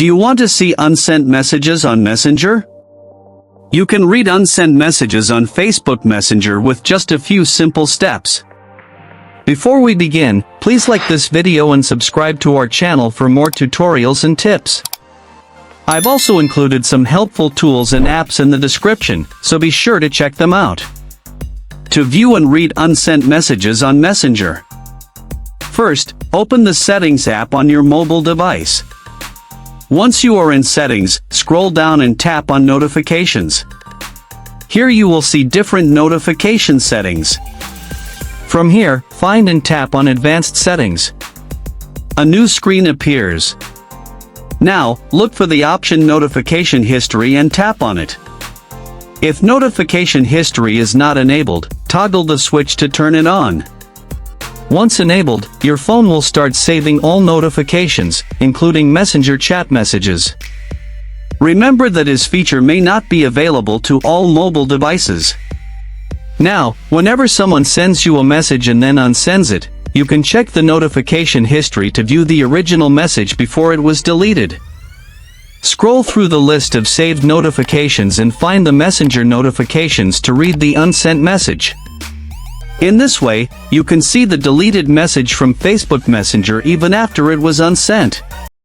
Do you want to see unsent messages on Messenger? You can read unsent messages on Facebook Messenger with just a few simple steps. Before we begin, please like this video and subscribe to our channel for more tutorials and tips. I've also included some helpful tools and apps in the description, so be sure to check them out. To view and read unsent messages on Messenger. First, open the Settings app on your mobile device. Once you are in Settings, scroll down and tap on Notifications. Here you will see different notification settings. From here, find and tap on Advanced Settings. A new screen appears. Now, look for the option Notification History and tap on it. If Notification History is not enabled, toggle the switch to turn it on. Once enabled, your phone will start saving all notifications, including Messenger chat messages. Remember that this feature may not be available to all mobile devices. Now, whenever someone sends you a message and then unsends it, you can check the notification history to view the original message before it was deleted. Scroll through the list of saved notifications and find the Messenger notifications to read the unsent message. In this way, you can see the deleted message from Facebook Messenger even after it was unsent.